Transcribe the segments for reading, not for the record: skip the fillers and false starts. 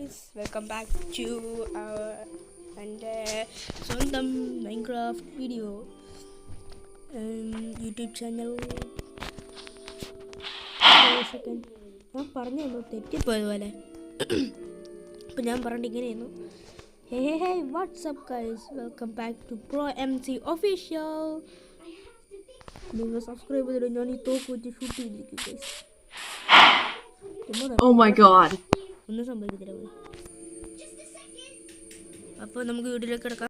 guys, welcome back to എൻ്റെ സ്വന്തം Minecraft video YouTube channel. ഞാൻ പറഞ്ഞു തെറ്റിപ്പോയതുപോലെ. അപ്പോൾ ഞാൻ പറഞ്ഞിട്ട് ഇങ്ങനെയായിരുന്നു, hey what's up guys, welcome back to pro MC official. നിങ്ങൾ സബ്സ്ക്രൈബ് ചെയ്തിട്ട് ഞാൻ ഈ തോക്ക് വെച്ച് ഷൂട്ട് ചെയ്തിരിക്കും ഗൈസ്. ഒന്നും സംഭവിക്കത്തില്ല. അപ്പോൾ നമുക്ക് വീട്ടിലേക്ക് കിടക്കാം.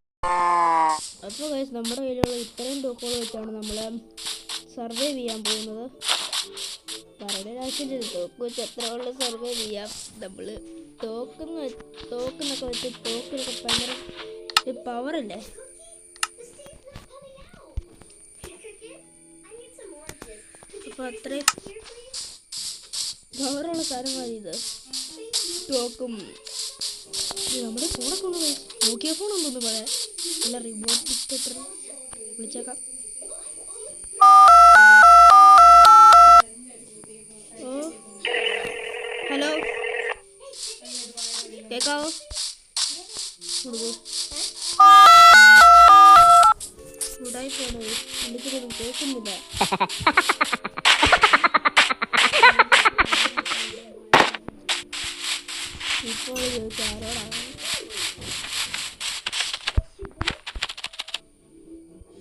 അപ്പോൾ ഗൈസ്, നമ്മുടെ കയ്യിലുള്ള ഇത്രയും തോക്കുകൾ വെച്ചാണ് നമ്മൾ സർവൈവ് ചെയ്യാൻ പോകുന്നത്. പറയുന്ന ആവശ്യമില്ല, തോക്ക് വെച്ച് എത്ര ഉള്ള സർവൈവ് ചെയ്യാം. നമ്മൾ തോക്കെന്നൊക്കെ വെച്ച് തോക്കിനൊക്കെ ഭയങ്കര പവറല്ലേ. അപ്പോൾ അത്രയും പവറുള്ള സാധനമാണ് ഇത്. തോക്കും നമ്മുടെ ഫോണൊക്കെ ഒന്ന് നോക്കിയ ഫോണൊന്നും ഒന്ന് പറയാം. നല്ല റിമോട്ട് ഡിക്റ്റേറ്റർ വിളിച്ചേക്കാം. ഓ ഹലോ, കേൾക്കാവോ? ചൂടായി പോണോ? എനിക്കൊന്നും കേൾക്കുന്നില്ല. ഇപ്പോൾ ആരോടാണ്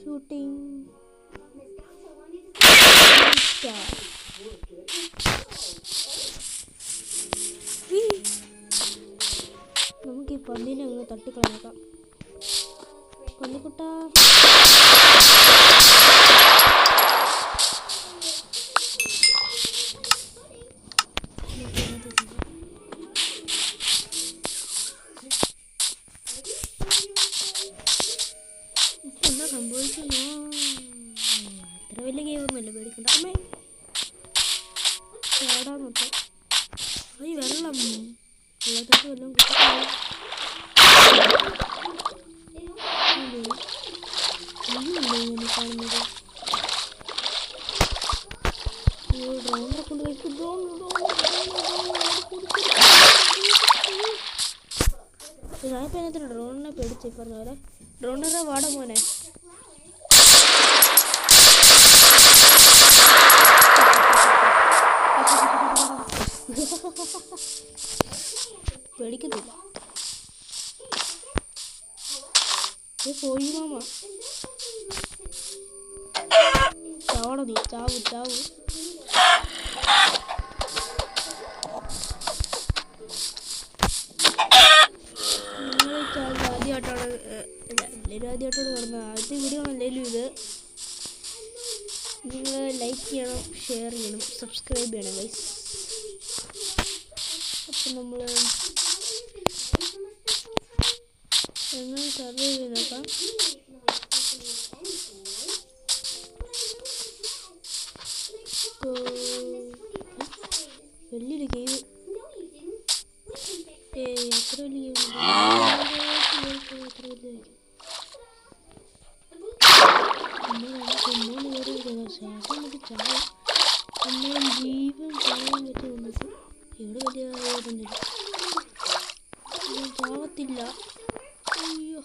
ഷൂട്ടിംഗ്? നമുക്ക് ഈ പന്നിനെ അങ്ങ് തട്ടിക്കളഞ്ഞേക്കാം. പന്നിക്കുട്ടാ, എന്താ സംഭവിക്കുന്നു? അത്ര വലിയ ഗെയിമൊന്നുമല്ല, പേടിക്കണ്ട. അമ്മേ ചാടാൻ നോക്കാം. ഈ വെള്ളം വെള്ളത്തൊക്കെ വല്ലതും ഇങ്ങനെ കാണുന്നത്. ഡ്രോണിനെ കൊണ്ട് കഴിക്കും. ഞാനിപ്പോൾ അതിനകത്ത് ഡ്രോണിനെ പേടിച്ച് പറഞ്ഞ പോലെ. ഡ്രോണറെ വാട മോനെ. പേടിക്കത്തില്ല. പോയി മാമ, ചാവണ നീ, ചാവു. ആദ്യമായിട്ടാണ് കാണുന്നത്. ആദ്യത്തെ വീഡിയോ ആണല്ലേലും ഇത്. നിങ്ങൾ ലൈക്ക് ചെയ്യണം, ഷെയർ ചെയ്യണം, സബ്സ്ക്രൈബ് ചെയ്യണം ഗൈസ്. അപ്പം നമ്മൾ എങ്ങനെ സർവൈവ് ചെയ്ത് നോക്കാം. വലിയൊരു ഗെയിം, അത്ര വലിയ ഗെയിം ജീവൻ ചെയ്യാൻ പറ്റും. ഇവിടെ വലിയ ചാവത്തില്ല. അയ്യോ,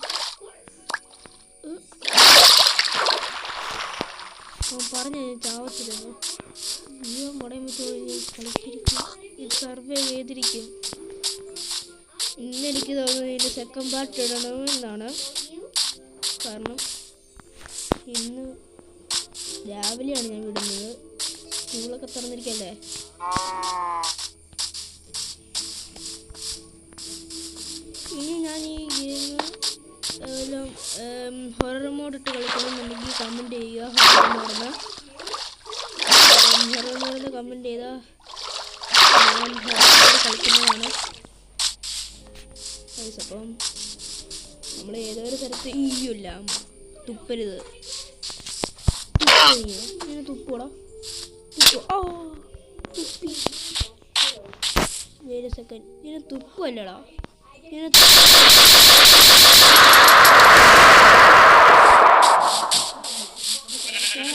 പറഞ്ഞു ചാവത്തില്ലെന്ന്. ജീവൻ പടയം വെച്ച് കളിച്ചിരിക്കും. ഇത് സർവൈവ് ചെയ്തിരിക്കും. ഇന്നെനിക്ക് തോന്നുന്നത് ഇതിൻ്റെ സെക്കൻഡ് പാർട്ട് ഇടണമെന്നാണ്. കാരണം ഇന്ന് രാവിലെയാണ് ഞാൻ വിടുന്നത്. സ്കൂളൊക്കെ തുറന്നിരിക്കല്ലേ. ഇനി ഞാൻ ഈ ഗെയിം എല്ലാം ഹൊറർ മോഡിട്ട് കളിക്കണമെന്നുണ്ടെങ്കിൽ കമൻറ്റ് ചെയ്യുക. ഹൊറർ മോഡിന് കമൻറ്റ് ചെയ്താൽ ഞാൻ കളിക്കുന്നതാണ്. അപ്പം നമ്മൾ ഏതോ ഒരു സ്ഥലത്ത് ഇല്ല, തുപ്പരുത്. ഇങ്ങനെ തുപ്പൂടാ, തുപ്പി. വേറെ സെക്കൻഡ്, ഇങ്ങനെ തുപ്പല്ലടാ, ഇങ്ങനെ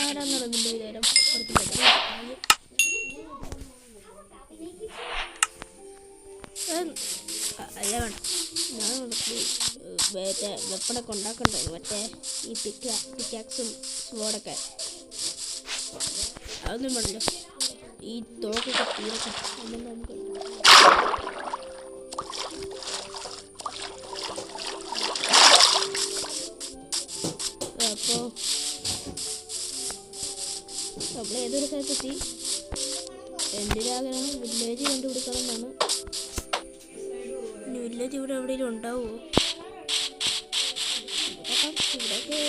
ആരാന്നറിയ നിന്റെ വിചാരം. അല്ല വേണ്ട, ഞാൻ മറ്റേ വെപ്പണൊക്കെ ഉണ്ടാക്കണ്ടേ, മറ്റേ ഈ പിക്കാക്സും സ്വാഡൊക്കെ. അതൊന്നും വേണ്ടല്ലോ, ഈ തോക്കൊക്കെ തീരട്ടെ. അതൊന്നും നമുക്ക് അപ്പോൾ നമ്മൾ ഏതൊരു സ്ഥലത്തെത്തി. എൻ്റെ ഒരു ആഗ്രഹം വില്ലേജ് കണ്ടുപിടിക്കണം എന്നാണ്. ഇനി വില്ലേജ് ഇവിടെ എവിടെയെങ്കിലും ഉണ്ടാവുമോ? ഇവിടെയൊക്കെ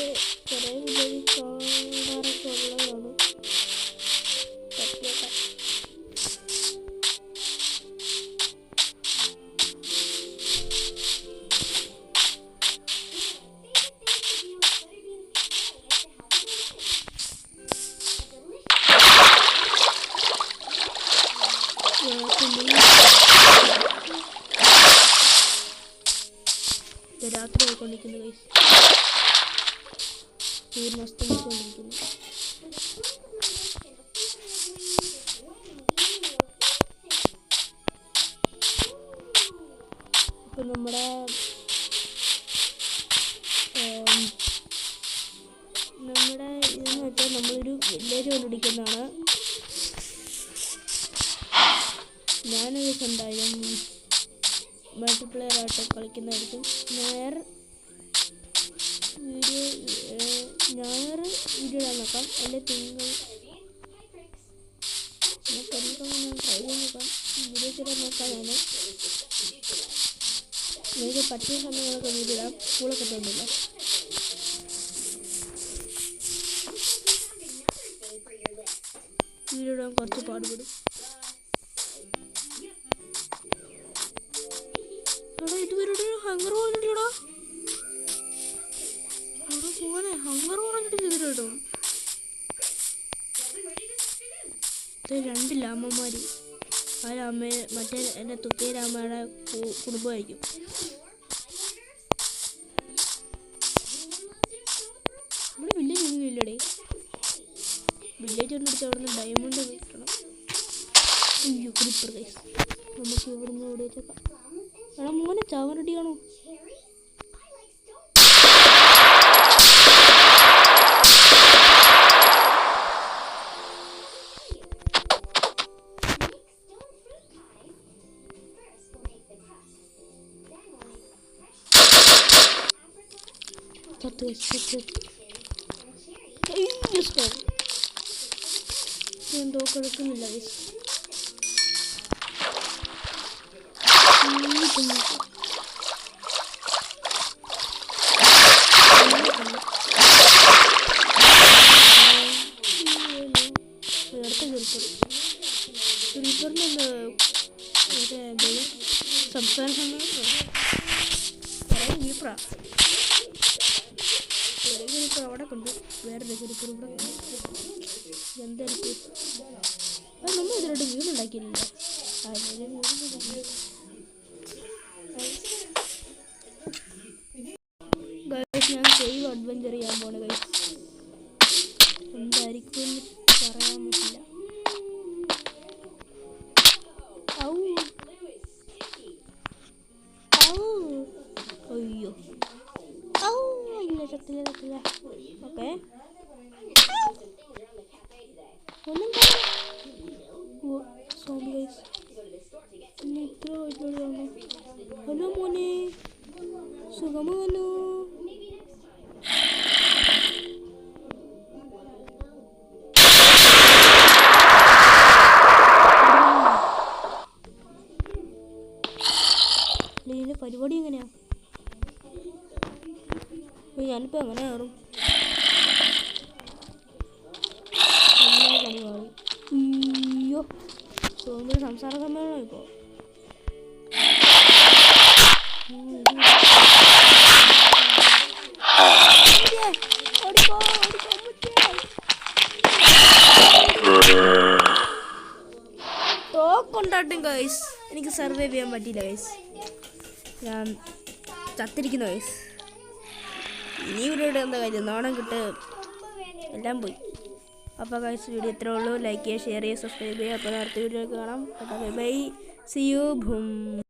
കുറേ വില്ലേജ് കാണാറൊക്കെ ഉള്ളതാണ്. പറ്റിയേക്കാം. രാത്രി ആയിക്കൊണ്ടിരിക്കുന്നു ഗൈസ്, സൂര്യൻ അസ്തമിച്ചുകൊണ്ടിരിക്കുന്നു. ഇപ്പം നമ്മുടെ ഇതെന്ന് വെച്ചാൽ നമ്മളൊരു വില്ലേജ് കണ്ടുപിടിക്കുന്നതാണ്. ഞാനൊരു എന്തായാലും മൾട്ടിപ്ലെയർ ആയിട്ട് കളിക്കുന്നതായിരിക്കും. ഞായർ വീഡിയോ ഇടാൻ നോക്കാം, അല്ലെ തിങ്കൾ ട്രൈ ചെയ്ത് നോക്കാം, വീഡിയോസ് ഇടാൻ നോക്കാം. എനിക്ക് പറ്റിയ സമയങ്ങളൊക്കെ വീഡിയോ ഇടാം. സ്കൂളൊക്കെ തോന്നില്ല. വീഡിയോ ഇടാൻ കുറച്ച് പാടുപെടും. ഇതുവരെ ഹങ്കർ പറഞ്ഞിട്ടില്ലടാ, അവിടെ പോവാനെ ഹങ്കർ പറഞ്ഞിട്ട് ചെയ്തിട്ടോ. രണ്ടില്ല അമ്മമാര്, ആ അമ്മ മറ്റേ എൻ്റെ തുത്തേരമ്മയുടെ കുടുംബമായിരിക്കും. നമ്മുടെ വില്ലേജ് ഒന്നും ഇല്ലടേ. വില്ലേജ് ഒന്ന് അടിച്ച് അവിടെ നിന്ന് ഡയമണ്ട് കിട്ടണം. അയ്യോ ക്രീപ്പർ ഗൈസ്, നമുക്ക് ഇവിടുന്ന് ഇവിടെ വെച്ചേക്കാം. എടാ മോനെ ചാവാൻ റെഡിയാണോ? എന്തോ കളിക്കുന്നില്ല ഗൈസ്. സംസ്ഥാന അവിടെ കണ്ടു, വേറൊരു ഗ്രീപ്പർ ഇവിടെ കണ്ടു. എന്തായിരിക്കും അത്? നമ്മൾ ഇതിലോട്ട് വീടുണ്ടാക്കിയില്ല. ഞാൻ സേവ് അഡ്വഞ്ചർ ചെയ്യാൻ പോണ ഗൈസ്. എന്തായിരിക്കും പറയാൻ പറ്റില്ല. അയ്യോ ഇല്ല, ചത്തില്ല. ഓക്കെ ഒന്നും സോറി ഗൈസ്. ഹലോ മോനെ, സുഖമാണോ? ഇതിൻ്റെ പരിപാടി എങ്ങനെയാ? ഞാനിപ്പോൾ എങ്ങനെ കയറും? എല്ലാ പണി മാറി. അയ്യോ സോമിൻ്റെ സംസാര സമ്മേളനം ഇപ്പോൾ. തോക്കൊണ്ടാട്ടും ഗൈസ്, എനിക്ക് സർവൈവ് ചെയ്യാൻ പറ്റിയില്ല ഗൈസ്. ഞാൻ ചത്തിരിക്കുന്നു ഗൈസ്. ഇനി ഇവിടെ എന്താ കാര്യം? നാണം കിട്ട് എല്ലാം പോയി. അപ്പോൾ ഗൈസ് വീഡിയോ ഇത്രേ ഉള്ളൂ. ലൈക്ക് ചെയ്യുക, ഷെയർ ചെയ്യുക, സബ്സ്ക്രൈബ് ചെയ്യുക. അപ്പോൾ അടുത്ത വീഡിയോ കാണാം. Bye, see you, boom.